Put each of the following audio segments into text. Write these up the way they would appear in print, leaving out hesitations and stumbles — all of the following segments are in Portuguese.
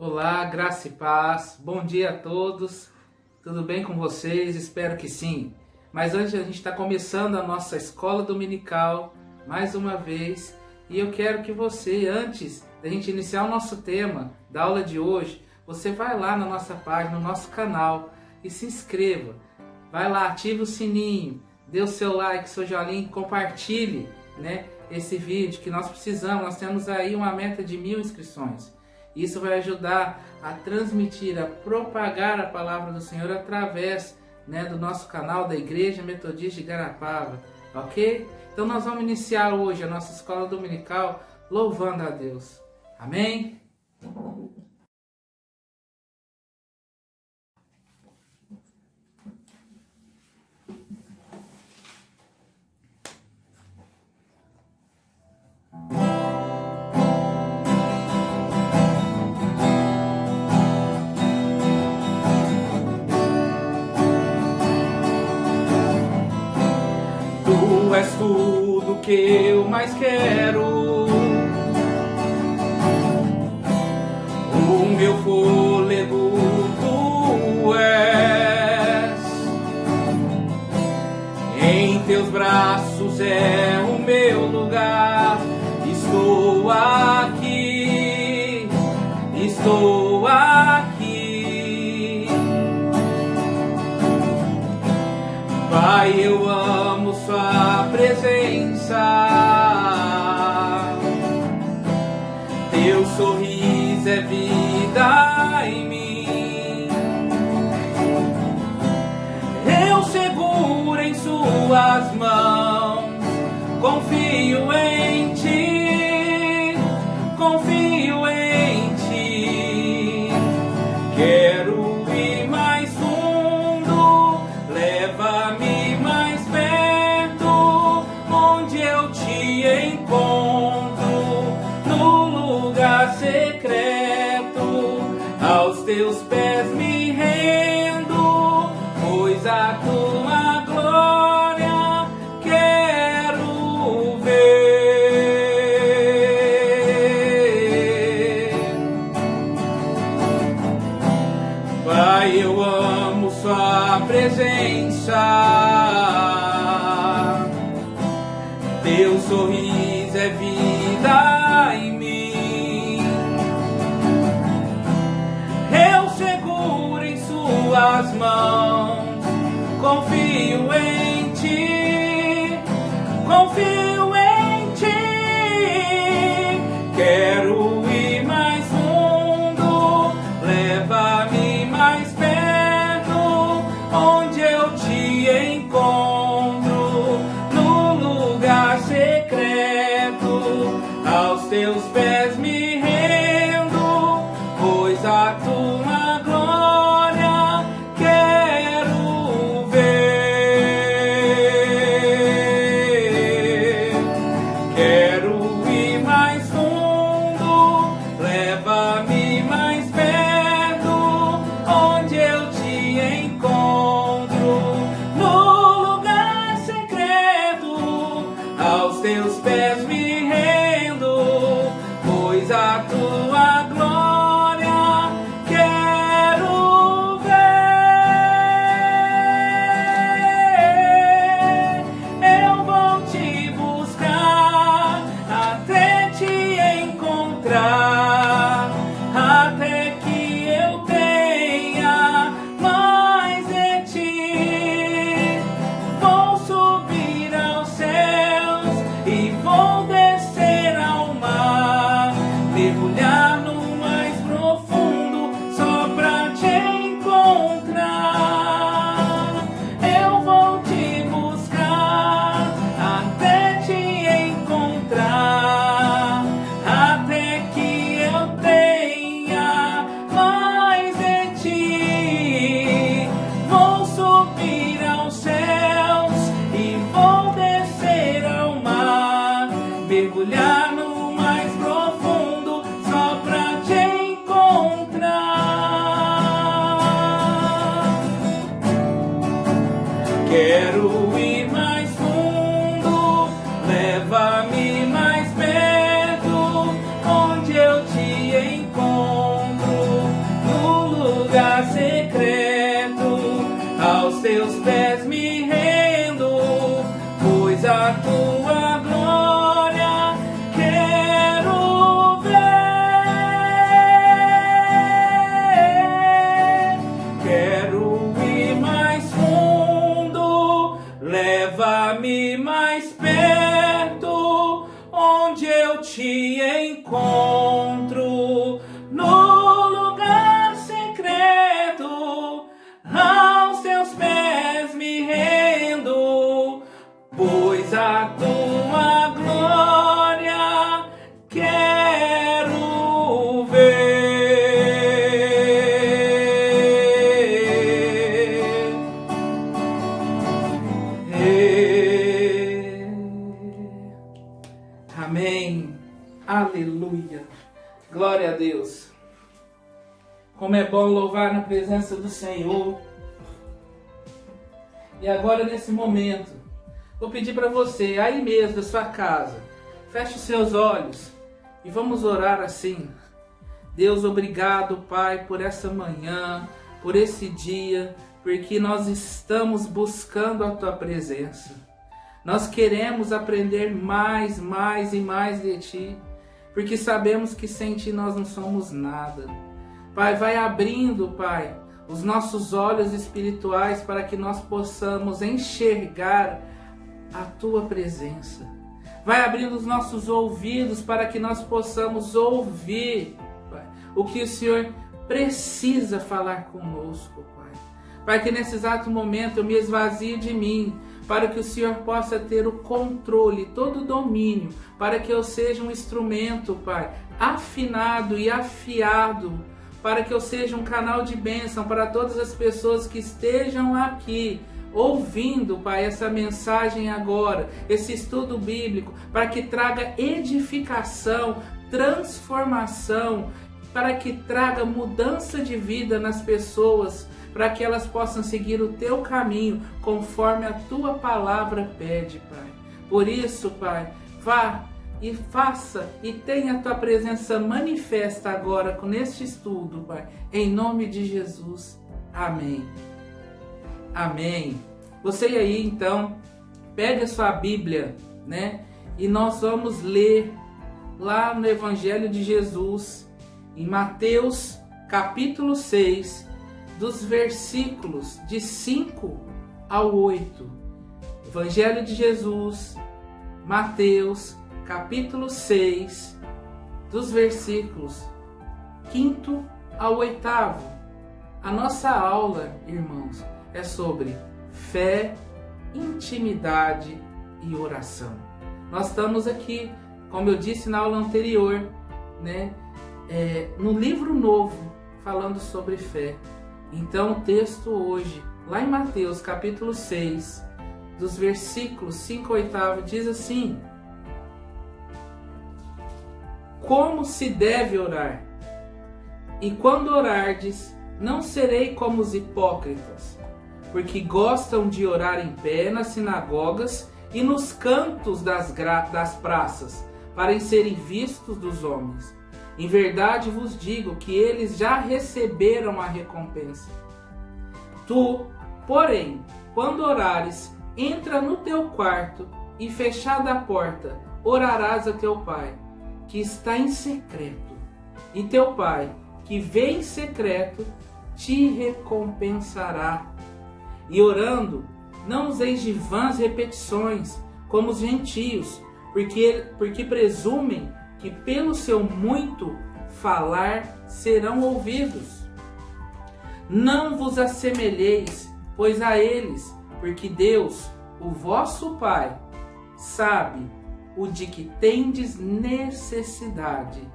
Olá, graça e paz, bom dia a todos, tudo bem com vocês? Espero que sim. Mas hoje a gente está começando a nossa escola dominical, mais uma vez, e eu quero que você, antes da gente iniciar o nosso tema da aula de hoje, você vai lá na nossa página, no nosso canal e se inscreva. Vai lá, ative o sininho, dê o seu like, seu joinha, compartilhe, esse vídeo que nós precisamos. Nós temos aí uma meta de 1000 inscrições. Isso vai ajudar a transmitir, a propagar a palavra do Senhor através do nosso canal da Igreja Metodista de Garapava, ok? Então nós vamos iniciar hoje a nossa escola dominical louvando a Deus. Amém? Tu és tudo que eu mais quero, o meu fôlego tu és, em teus braços é o meu lugar. Estou aqui, estou aqui. Pai, eu amo sua presença, teu sorriso é vida em mim. Eu seguro em suas mãos, confio em ti, confio em ti. Quero ir mais fundo, leva-me mais perto, onde eu te encontro, no lugar secreto. Aos teus pés me rendo, pois a tua glória quero ver. Pai, eu amo sua presença, teu sorriso é vida em mim. Eu seguro em suas mãos, confio em ti, confio em ti. Quero ir mais fundo, leva-me mais perto, onde eu te encontro, no lugar secreto. Aos teus pés me rendo, pois a tua glória quero ver. Quero ir mais fundo, leva-me mais perto, onde eu te encontro, no lugar secreto. Aos teus pés me rendo, pois a tua glória quero ver. Eu vou te buscar até te encontrar, até que eu tenha mais de ti. Vou subir aos céus e vou descer ao mar, mergulhar no mais profundo só pra te encontrar. Eu vou te buscar até te encontrar, até que eu tenha mais de ti. Vou subir aos céus e vou descer ao mar, mergulhar no mais profundo só pra te encontrar. Quero ir mais fundo, leva-me mais perto, onde eu te encontro, te encontro no lugar secreto, aos teus pés me rendo, pois a tua glória quero ver. Amém. Aleluia. Glória a Deus. Como é bom louvar na presença do Senhor. E agora, nesse momento, vou pedir para você, aí mesmo da sua casa, feche os seus olhos e vamos orar assim. Deus, obrigado, Pai, por essa manhã, por esse dia, porque nós estamos buscando a Tua presença. Nós queremos aprender mais e mais de Ti, porque sabemos que sem Ti nós não somos nada. Pai, vai abrindo, Pai, os nossos olhos espirituais para que nós possamos enxergar a Tua presença. Vai abrindo os nossos ouvidos para que nós possamos ouvir, Pai, o que o Senhor precisa falar conosco, Pai. Pai, que nesse exato momento eu me esvazie de mim, para que o Senhor possa ter o controle, todo o domínio, para que eu seja um instrumento, Pai, afinado e afiado, para que eu seja um canal de bênção para todas as pessoas que estejam aqui, ouvindo, Pai, essa mensagem agora, esse estudo bíblico, para que traga edificação, transformação, para que traga mudança de vida nas pessoas, para que elas possam seguir o Teu caminho, conforme a Tua palavra pede, Pai. Por isso, Pai, vá e faça e tenha a Tua presença manifesta agora neste estudo, Pai. Em nome de Jesus. Amém. Amém. Você aí, então, pegue a sua Bíblia, né? E nós vamos ler lá no Evangelho de Jesus, em Mateus, capítulo 6, dos versículos de 5 ao 8. Evangelho de Jesus, Mateus, capítulo 6, dos versículos 5 ao 8. A nossa aula, irmãos, é sobre fé, intimidade e oração. Nós estamos aqui, como eu disse na aula anterior, né, no livro novo, falando sobre fé. Então o texto hoje, lá em Mateus capítulo 6, dos versículos 5 ao 8, diz assim: como se deve orar? E quando orardes, não serei como os hipócritas, porque gostam de orar em pé nas sinagogas e nos cantos das praças, para serem vistos dos homens. Em verdade vos digo que eles já receberam a recompensa. Tu, porém, quando orares, entra no teu quarto e, fechada a porta, orarás a teu Pai, que está em secreto. E teu Pai, que vê em secreto, te recompensará. E orando, não useis de vãs repetições, como os gentios, porque presumem que pelo seu muito falar serão ouvidos. Não vos assemelheis, pois a eles, porque Deus, o vosso Pai, sabe o de que tendes necessidade,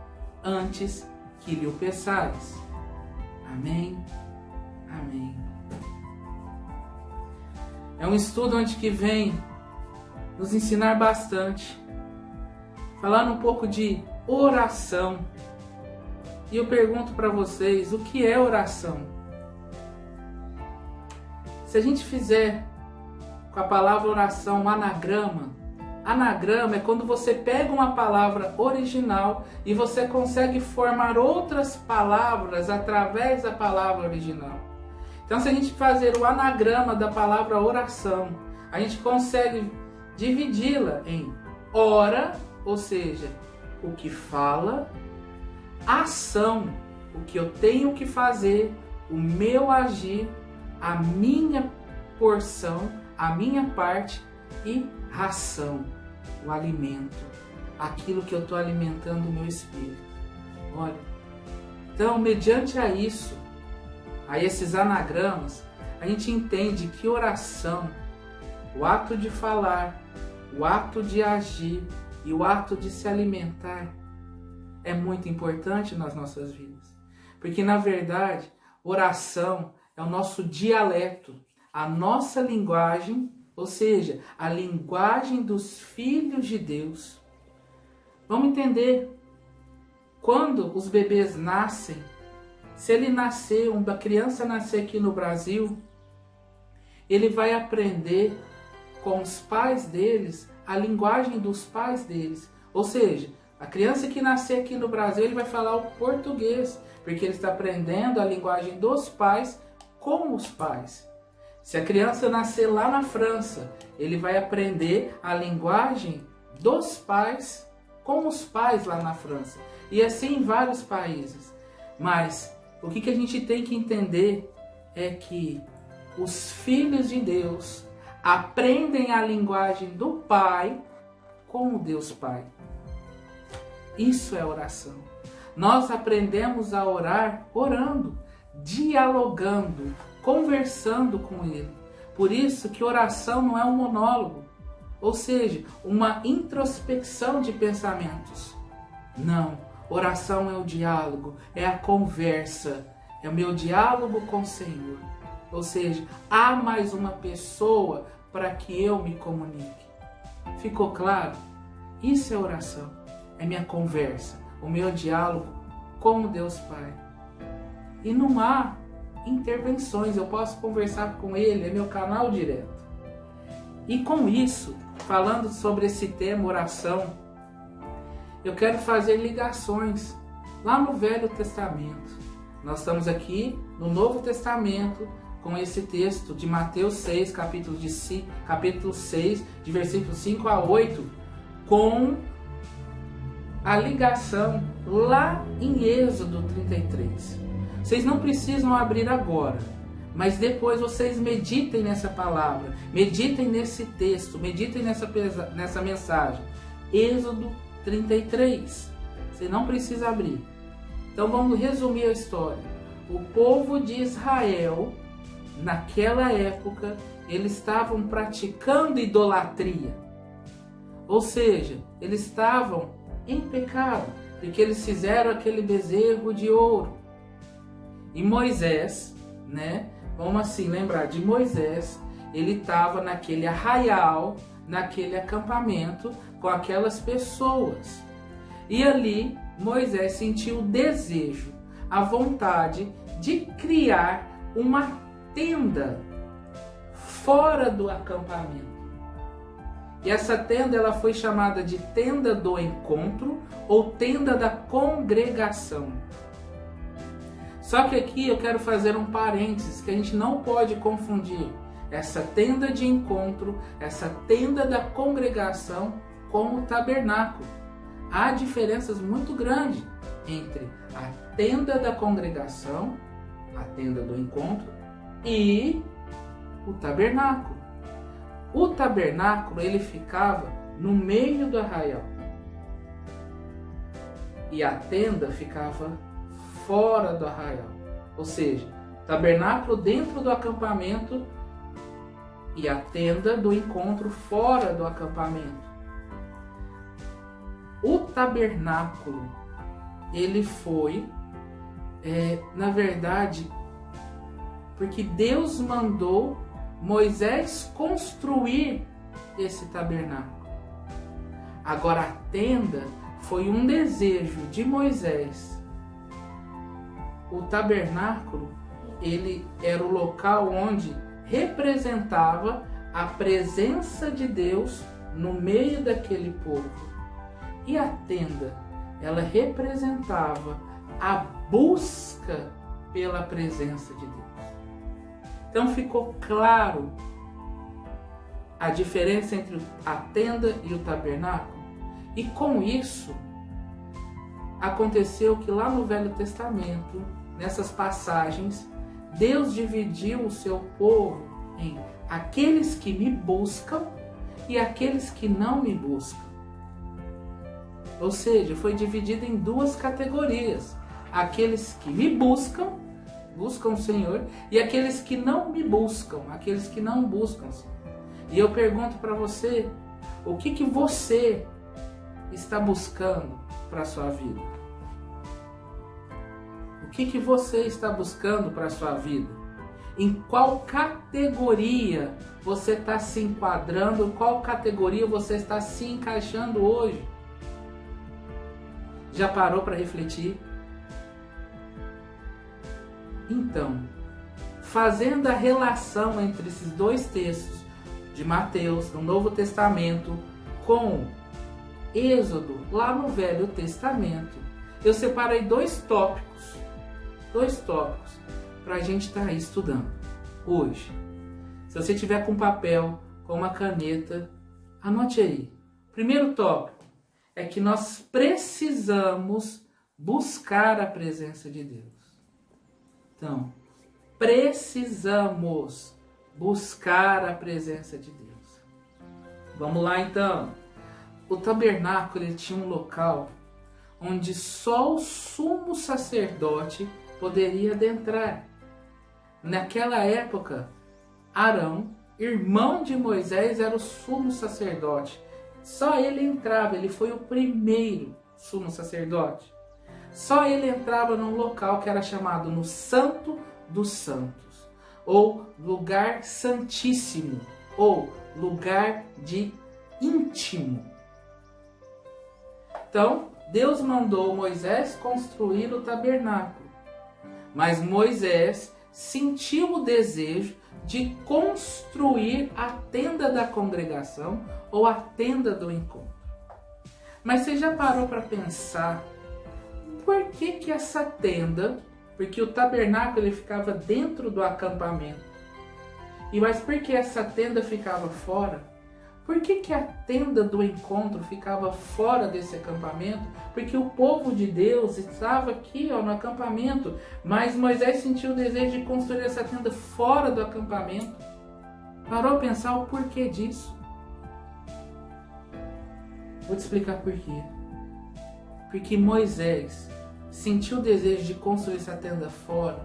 antes que lhe o peçais. Amém. Amém. É um estudo onde que vem nos ensinar bastante, falando um pouco de oração. E eu pergunto para vocês, o que é oração? Se a gente fizer com a palavra oração um anagrama é quando você pega uma palavra original e você consegue formar outras palavras através da palavra original. Então, se a gente fazer o anagrama da palavra oração, a gente consegue dividi-la em ora, ou seja, o que fala, ação, o que eu tenho que fazer, o meu agir, a minha porção, a minha parte, e ração, o alimento. aquilo que eu estou alimentando o meu espírito. Olha, então, mediante a isso, a esses anagramas, a gente entende que oração, o ato de falar, o ato de agir e o ato de se alimentar é muito importante nas nossas vidas. Porque, na verdade, oração é o nosso dialeto, a nossa linguagem, ou seja, a linguagem dos filhos de Deus. Vamos entender, quando os bebês nascem, se ele nascer, uma criança nascer aqui no Brasil, ele vai aprender com os pais deles a linguagem dos pais deles. Ou seja, a criança que nascer aqui no Brasil, ele vai falar o português, porque ele está aprendendo a linguagem dos pais com os pais. Se a criança nascer lá na França, ele vai aprender a linguagem dos pais com os pais lá na França. E assim em vários países. Mas o que a gente tem que entender é que os filhos de Deus aprendem a linguagem do Pai com o Deus Pai. Isso é oração. Nós aprendemos a orar orando, dialogando, conversando com Ele. Por isso que oração não é um monólogo, ou seja, uma introspecção de pensamentos. Não, oração é o diálogo, é a conversa, é o meu diálogo com o Senhor. Ou seja, há mais uma pessoa para que eu me comunique. Ficou claro? Isso é oração, é minha conversa, o meu diálogo com o Deus Pai. E não há intervenções, eu posso conversar com Ele, é meu canal direto. E com isso, falando sobre esse tema oração, eu quero fazer ligações lá no Velho Testamento. Nós estamos aqui no Novo Testamento com esse texto de Mateus 6, capítulo 6, de versículos 5 a 8, com a ligação lá em Êxodo 33. Vocês não precisam abrir agora, mas depois vocês meditem nessa palavra, meditem nesse texto, meditem nessa mensagem. Êxodo 33. Você não precisa abrir. Então vamos resumir a história. O povo de Israel, naquela época, eles estavam praticando idolatria. Ou seja, eles estavam em pecado, porque eles fizeram aquele bezerro de ouro. E Moisés, vamos assim lembrar de Moisés, ele estava naquele arraial, naquele acampamento com aquelas pessoas. E ali Moisés sentiu o desejo, a vontade de criar uma tenda fora do acampamento. E essa tenda ela foi chamada de tenda do encontro ou tenda da congregação. Só que aqui eu quero fazer um parênteses que a gente não pode confundir essa tenda de encontro, essa tenda da congregação com o tabernáculo. Há diferenças muito grandes entre a tenda da congregação, a tenda do encontro e o tabernáculo. O tabernáculo ele ficava no meio do arraial e a tenda ficava fora do arraial, ou seja, tabernáculo dentro do acampamento e a tenda do encontro fora do acampamento. O tabernáculo, ele foi, na verdade, porque Deus mandou Moisés construir esse tabernáculo. Agora a tenda foi um desejo de Moisés. O tabernáculo, ele era o local onde representava a presença de Deus no meio daquele povo. E a tenda, ela representava a busca pela presença de Deus. Então ficou claro a diferença entre a tenda e o tabernáculo? E com isso, aconteceu que lá no Velho Testamento, nessas passagens, Deus dividiu o seu povo em aqueles que me buscam e aqueles que não me buscam. Ou seja, foi dividido em duas categorias. Aqueles que me buscam o Senhor, e aqueles que não me buscam, aqueles que não buscam o Senhor. E eu pergunto para você, o que você está buscando para a sua vida? O que você está buscando para a sua vida? Em qual categoria você está se enquadrando? Em qual categoria você está se encaixando hoje? Já parou para refletir? Então, fazendo a relação entre esses dois textos de Mateus, no Novo Testamento, com Êxodo, lá no Velho Testamento, eu separei dois tópicos para a gente estar aí estudando hoje. Se você tiver com papel, com uma caneta, anote aí. Primeiro tópico é que nós precisamos buscar a presença de Deus. Então, precisamos buscar a presença de Deus. Vamos lá então. O tabernáculo ele tinha um local onde só o sumo sacerdote poderia adentrar. Naquela época, Arão, irmão de Moisés, era o sumo sacerdote. Só ele entrava, ele foi o primeiro sumo sacerdote. Só ele entrava num local que era chamado no Santo dos Santos, ou lugar santíssimo, ou lugar de íntimo. Então, Deus mandou Moisés construir o tabernáculo, mas Moisés sentiu o desejo de construir a tenda da congregação ou a tenda do encontro. Mas você já parou para pensar por que essa tenda, porque o tabernáculo ele ficava dentro do acampamento, mas por que essa tenda ficava fora? Por que a tenda do encontro ficava fora desse acampamento? Porque o povo de Deus estava aqui no acampamento, mas Moisés sentiu o desejo de construir essa tenda fora do acampamento. Parou a pensar o porquê disso? Vou te explicar por quê. Porque Moisés sentiu o desejo de construir essa tenda fora,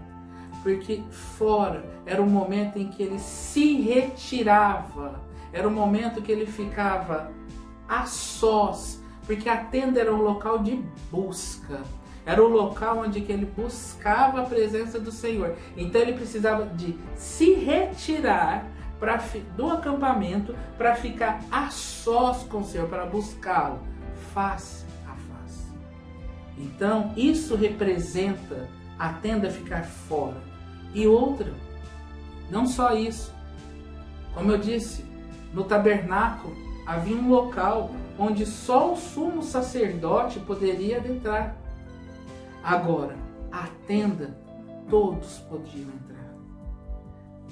porque fora era o momento em que ele se retirava. Era o momento que ele ficava a sós, porque a tenda era um local de busca. Era o local onde que ele buscava a presença do Senhor. Então ele precisava de se retirar do acampamento para ficar a sós com o Senhor, para buscá-lo face a face. Então isso representa a tenda ficar fora. E outra, não só isso, como eu disse, no tabernáculo havia um local onde só o sumo sacerdote poderia adentrar. Agora, a tenda, todos podiam entrar.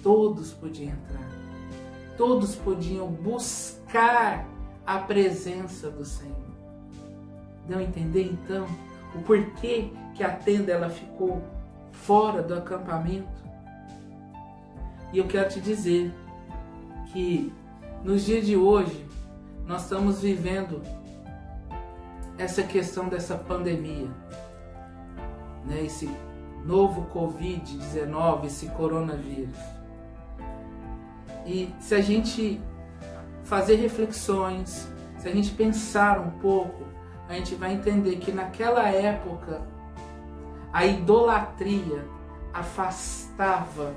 Todos podiam entrar. Todos podiam buscar a presença do Senhor. Deu a entender então o porquê que a tenda ela ficou fora do acampamento? E eu quero te dizer que nos dias de hoje, nós estamos vivendo essa questão dessa pandemia, né? Esse novo Covid-19, esse coronavírus. E se a gente fazer reflexões, se a gente pensar um pouco, a gente vai entender que naquela época a idolatria afastava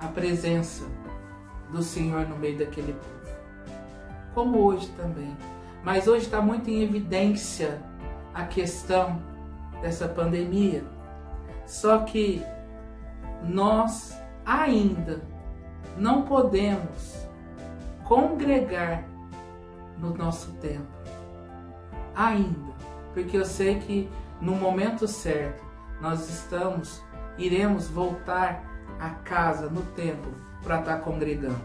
a presença do Senhor no meio daquele povo, como hoje também. Mas hoje está muito em evidência a questão dessa pandemia. Só que nós ainda não podemos congregar no nosso templo. Ainda. Porque eu sei que no momento certo nós iremos voltar à casa, no templo, para estar congregando.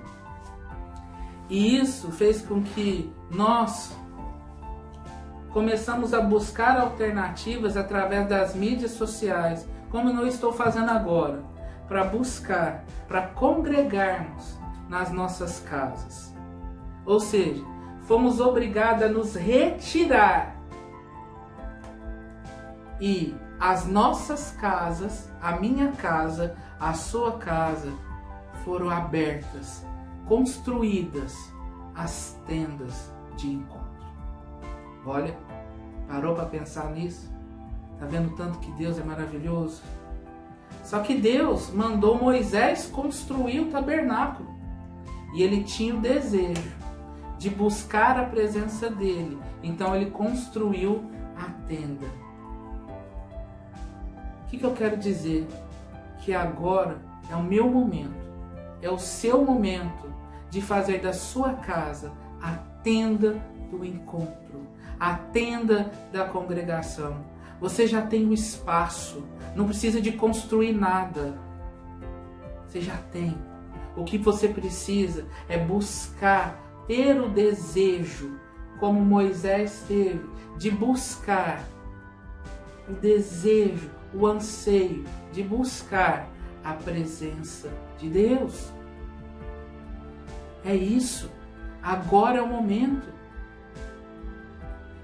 E isso fez com que nós começamos a buscar alternativas através das mídias sociais, como eu estou fazendo agora, para buscar, para congregarmos nas nossas casas. Ou seja, fomos obrigados a nos retirar E as nossas casas, a minha casa, a sua casa, foram abertas, construídas as tendas de encontro. Olha, parou para pensar nisso? Tá vendo tanto que Deus é maravilhoso? Só que Deus mandou Moisés construir o tabernáculo. E ele tinha o desejo de buscar a presença dele. Então ele construiu a tenda. O que eu quero dizer? Que agora é o meu momento, é o seu momento de fazer da sua casa a tenda do encontro, a tenda da congregação. Você já tem o espaço, não precisa de construir nada. Você já tem. O que você precisa é buscar, ter o desejo, como Moisés teve, de buscar o desejo, o anseio de buscar a presença de Deus. É isso. Agora é o momento.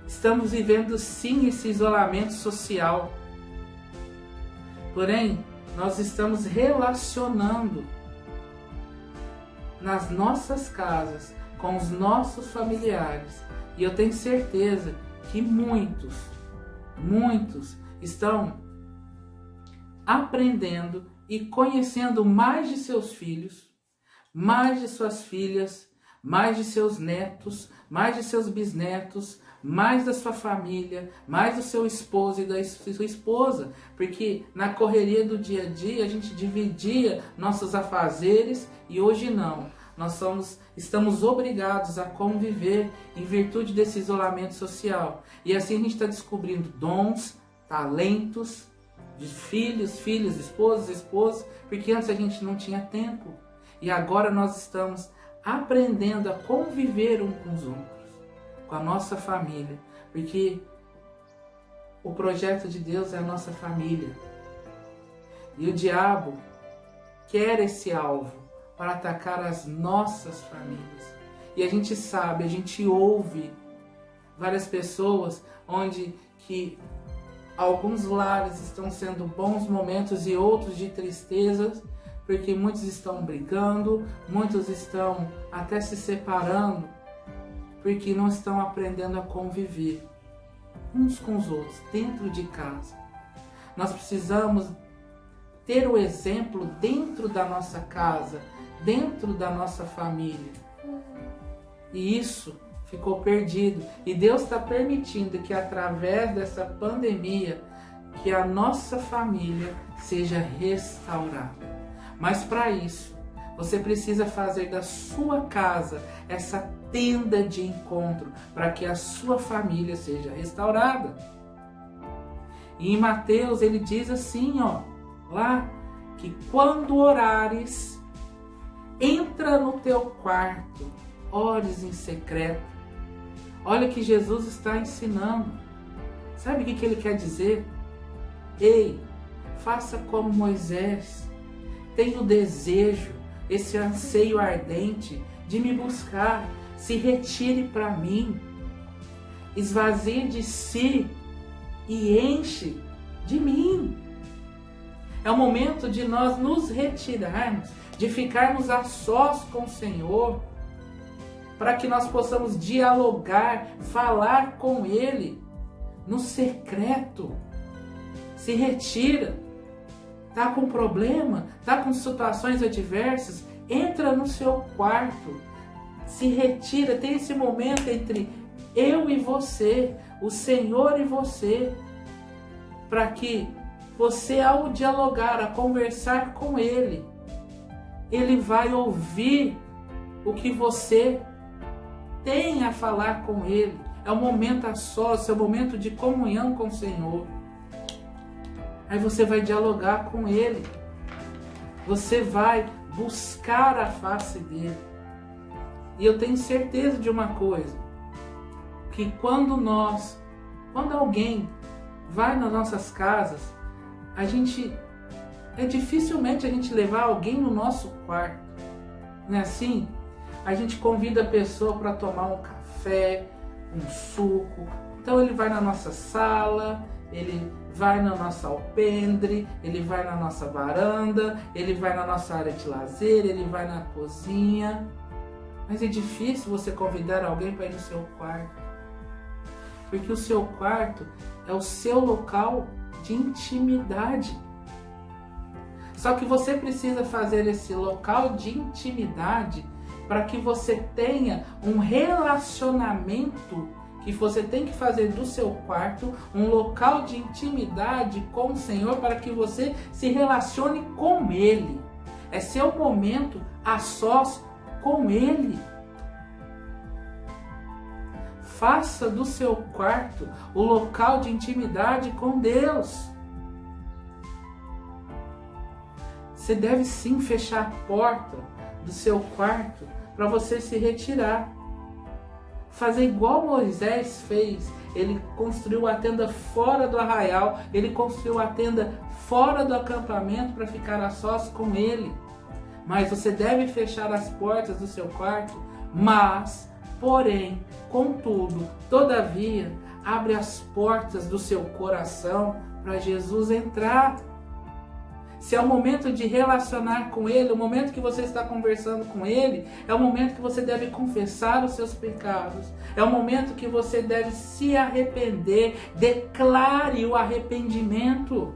Estamos vivendo sim esse isolamento social. Porém, nós estamos relacionando nas nossas casas, com os nossos familiares. E eu tenho certeza que muitos estão aprendendo e conhecendo mais de seus filhos, mais de suas filhas, mais de seus netos, mais de seus bisnetos, mais da sua família, mais do seu esposo e da sua esposa, porque na correria do dia a dia a gente dividia nossos afazeres e hoje não. Nós estamos obrigados a conviver em virtude desse isolamento social. E assim a gente está descobrindo dons, talentos de filhos, filhas, esposas, esposas, porque antes a gente não tinha tempo. E agora nós estamos aprendendo a conviver um com os outros, com a nossa família, porque o projeto de Deus é a nossa família. E o diabo quer esse alvo para atacar as nossas famílias. E a gente sabe, a gente ouve várias pessoas onde que alguns lares estão sendo bons momentos e outros de tristezas, porque muitos estão brigando, muitos estão até se separando, porque não estão aprendendo a conviver uns com os outros, dentro de casa. Nós precisamos ter o exemplo dentro da nossa casa, dentro da nossa família. E isso ficou perdido. E Deus está permitindo que através dessa pandemia, que a nossa família seja restaurada. Mas para isso, você precisa fazer da sua casa essa tenda de encontro, para que a sua família seja restaurada. E em Mateus ele diz assim, lá, que quando orares, entra no teu quarto, ores em secreto. Olha que Jesus está ensinando. Sabe o que ele quer dizer? Ei, faça como Moisés. Tenha o desejo, esse anseio ardente de me buscar. Se retire para mim. Esvazie de si e enche de mim. É o momento de nós nos retirarmos, de ficarmos a sós com o Senhor, para que nós possamos dialogar, falar com Ele no secreto. Se retira. Está com problema? Está com situações adversas? Entra no seu quarto. Se retira. Tem esse momento entre eu e você, o Senhor e você, para que você, ao dialogar, a conversar com Ele, Ele vai ouvir o que você tem a falar com Ele. É um momento a sós, é um momento de comunhão com o Senhor. Aí você vai dialogar com Ele. Você vai buscar a face dEle. E eu tenho certeza de uma coisa, que quando alguém vai nas nossas casas, dificilmente a gente levar alguém no nosso quarto. Não é assim? A gente convida a pessoa para tomar um café, um suco, Então ele vai na nossa sala, ele vai no nosso alpendre, ele vai na nossa varanda, ele vai na nossa área de lazer, ele vai na cozinha. Mas é difícil você convidar alguém para ir no seu quarto, porque o seu quarto é o seu local de intimidade. Só que você precisa fazer esse local de intimidade para que você tenha um relacionamento, que você tem que fazer do seu quarto um local de intimidade com o Senhor, para que você se relacione com Ele. É seu momento a sós com Ele. Faça do seu quarto o local de intimidade com Deus. Você deve sim fechar a porta do seu quarto para você se retirar. Fazer igual Moisés fez. Ele construiu a tenda fora do arraial, ele construiu a tenda fora do acampamento para ficar a sós com ele. Mas você deve fechar as portas do seu quarto, porém, contudo, todavia, abre as portas do seu coração para Jesus entrar. Se é o momento de relacionar com Ele, o momento que você está conversando com Ele, é o momento que você deve confessar os seus pecados, é o momento que você deve se arrepender, declare o arrependimento.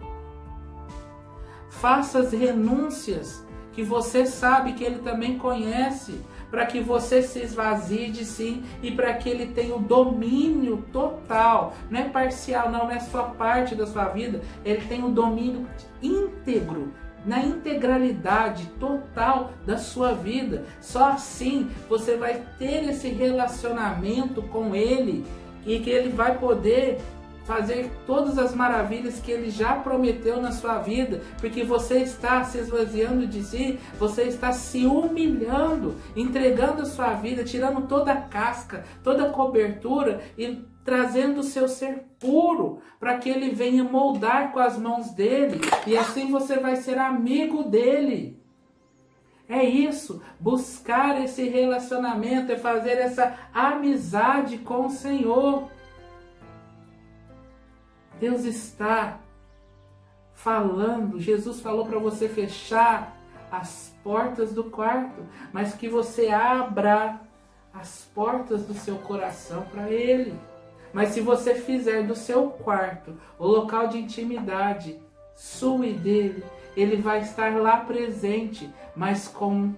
Faça as renúncias que você sabe que Ele também conhece, para que você se esvazie de si e para que Ele tenha o domínio total, não é parcial, não é só parte da sua vida, Ele tem o domínio íntegro, na integralidade total da sua vida. Só assim você vai ter esse relacionamento com Ele e que Ele vai poder fazer todas as maravilhas que Ele já prometeu na sua vida, porque você está se esvaziando de si, você está se humilhando, entregando a sua vida, tirando toda a casca, toda a cobertura e trazendo o seu ser puro, para que Ele venha moldar com as mãos dEle, e assim você vai ser amigo dEle. É isso, buscar esse relacionamento, é fazer essa amizade com o Senhor. Deus está falando, Jesus falou para você fechar as portas do quarto, mas que você abra as portas do seu coração para Ele. Mas se você fizer do seu quarto o local de intimidade sua e dele, Ele vai estar lá presente, mas com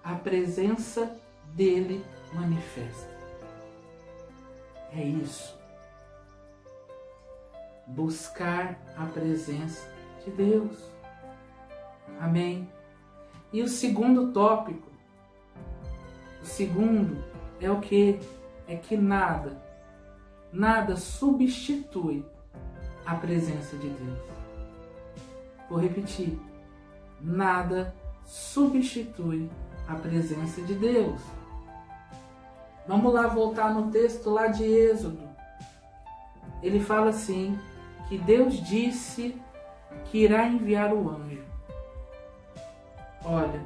a presença dele manifesta. É isso. Buscar a presença de Deus. Amém? E o segundo tópico, o segundo é o que? É que nada substitui a presença de Deus. Vou repetir, nada substitui a presença de Deus. Vamos lá voltar no texto lá de Êxodo. Ele fala assim, que Deus disse que irá enviar o anjo. Olha,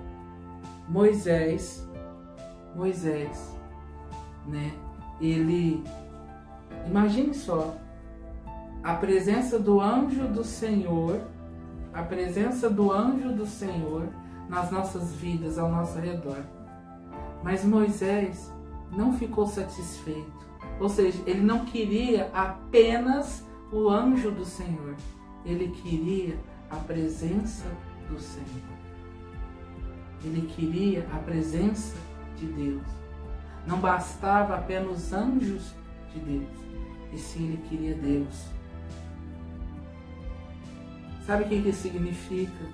Moisés, né? Ele, imagine só, a presença do anjo do Senhor, nas nossas vidas, ao nosso redor. Mas Moisés não ficou satisfeito. Ou seja, ele não queria apenas o anjo do Senhor. Ele queria a presença do Senhor. Ele queria a presença de Deus. Não bastava apenas os anjos de Deus, e sim ele queria Deus. Sabe o que isso significa?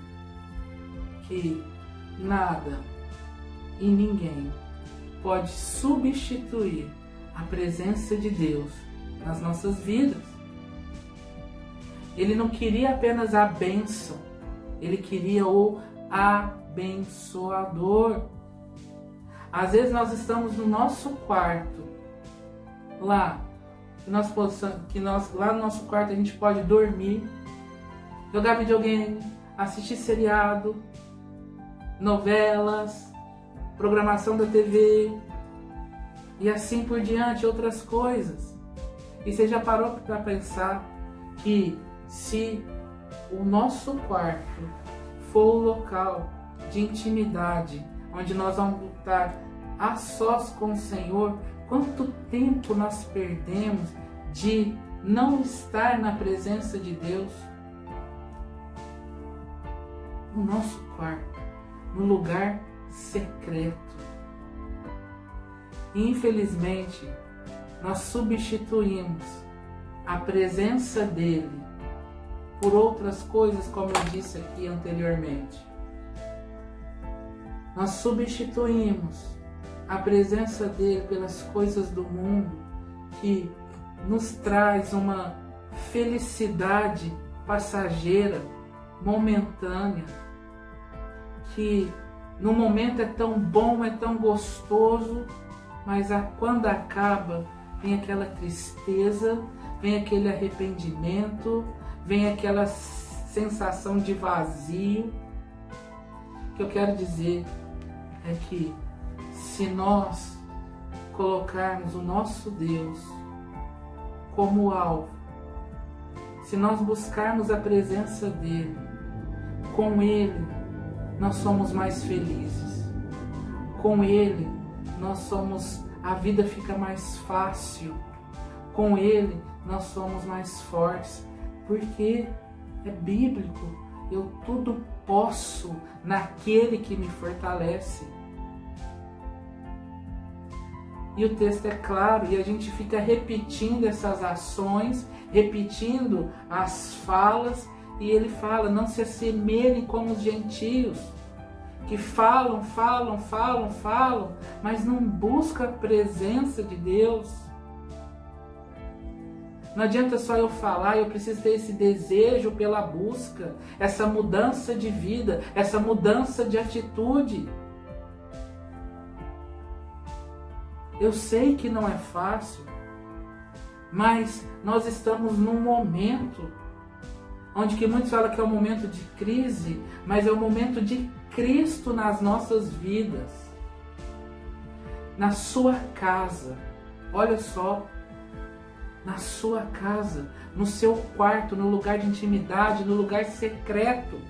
Que nada e ninguém pode substituir a presença de Deus nas nossas vidas. Ele não queria apenas a bênção, ele queria o abençoador. Às vezes nós estamos no nosso quarto, lá no nosso quarto a gente pode dormir, jogar videogame, assistir seriado, novelas, programação da TV e assim por diante, outras coisas. E você já parou para pensar que se o nosso quarto for o local de intimidade, onde nós vamos estar a sós com o Senhor, quanto tempo nós perdemos de não estar na presença de Deus? No nosso quarto, no lugar secreto. E, infelizmente, nós substituímos a presença dele por outras coisas, como eu disse aqui anteriormente. Nós substituímos a presença dele pelas coisas do mundo, que nos traz uma felicidade passageira, momentânea, que no momento é tão bom, é tão gostoso, mas quando acaba, vem aquela tristeza, vem aquele arrependimento, vem aquela sensação de vazio. O que eu quero dizer é que se nós colocarmos o nosso Deus como alvo, se nós buscarmos a presença dele, com ele nós somos mais felizes. Com ele a vida fica mais fácil. Com ele nós somos mais fortes, porque é bíblico. Eu tudo posso naquele que me fortalece. E o texto é claro, e a gente fica repetindo essas ações, repetindo as falas, e ele fala: não se assemelhem como os gentios, que falam, mas não buscam a presença de Deus. Não adianta só eu falar, eu preciso ter esse desejo pela busca, essa mudança de vida, essa mudança de atitude. Eu sei que não é fácil, mas nós estamos num momento onde que muitos falam que é um momento de crise, mas é o momento de Cristo nas nossas vidas. Na sua casa, olha só, na sua casa, no seu quarto, no lugar de intimidade, no lugar secreto.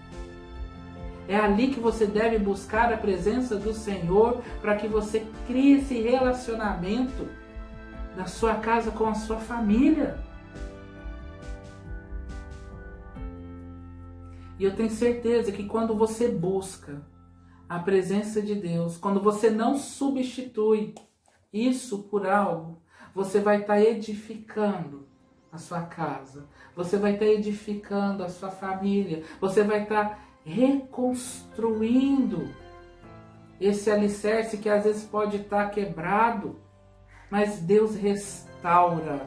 É ali que você deve buscar a presença do Senhor, para que você crie esse relacionamento na sua casa com a sua família. E eu tenho certeza que quando você busca a presença de Deus, quando você não substitui isso por algo, você vai estar edificando a sua casa, você vai estar edificando a sua família, você vai estar reconstruindo esse alicerce que às vezes pode estar quebrado, mas Deus restaura,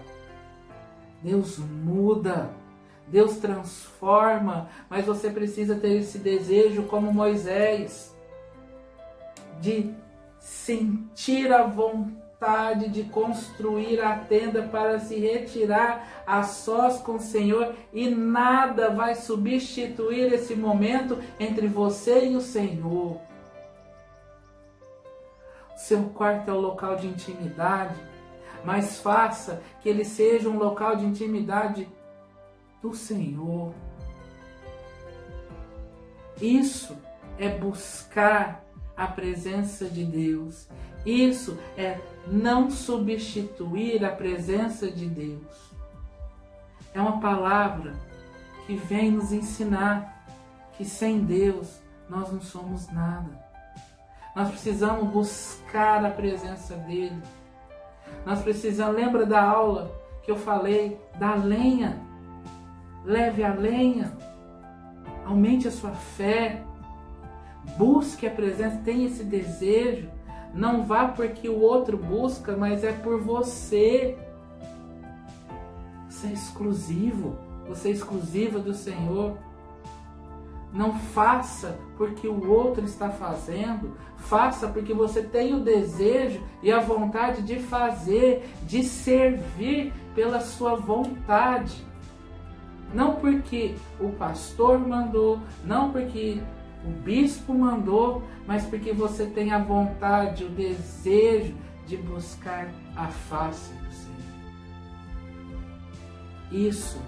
Deus muda, Deus transforma, mas você precisa ter esse desejo como Moisés, de sentir a vontade de construir a tenda para se retirar a sós com o Senhor, e nada vai substituir esse momento entre você e o Senhor. O seu quarto é o local de intimidade, mas faça que ele seja um local de intimidade do Senhor. Isso é buscar a presença de Deus. Isso é não substituir a presença de Deus. É uma palavra que vem nos ensinar que sem Deus nós não somos nada. Nós precisamos buscar a presença dele. Nós precisamos, lembra da aula que eu falei da lenha? Leve a lenha, aumente a sua fé, busque a presença, tenha esse desejo. Não vá porque o outro busca, mas é por você. Você é exclusivo, você é exclusiva do Senhor. Não faça porque o outro está fazendo, faça porque você tem o desejo e a vontade de fazer, de servir pela sua vontade. Não porque o pastor mandou, não porque o bispo mandou, mas porque você tem a vontade, o desejo de buscar a face do Senhor. Isso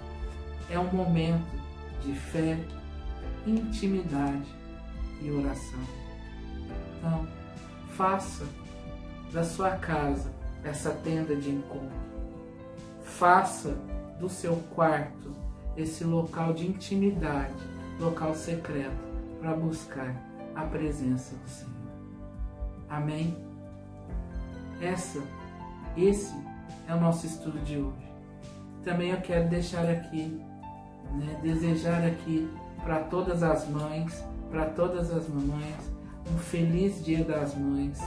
é um momento de fé, intimidade e oração. Então, faça da sua casa essa tenda de encontro. Faça do seu quarto esse local de intimidade, local secreto, para buscar a presença do Senhor. Amém? Esse é o nosso estudo de hoje. Também eu quero deixar aqui, desejar aqui para todas as mães, para todas as mamães, um feliz Dia das Mães,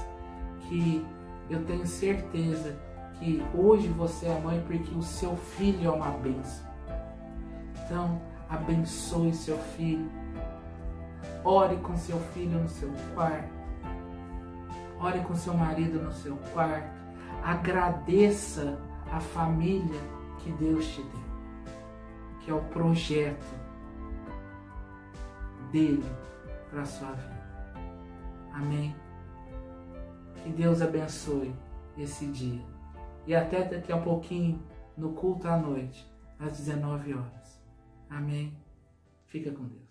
que eu tenho certeza que hoje você é mãe porque o seu filho é uma bênção. Então, abençoe seu filho, ore com seu filho no seu quarto, ore com seu marido no seu quarto, agradeça a família que Deus te deu, que é o projeto dele para a sua vida. Amém? Que Deus abençoe esse dia. E até daqui a pouquinho no culto à noite, às 19 horas. Amém? Fica com Deus.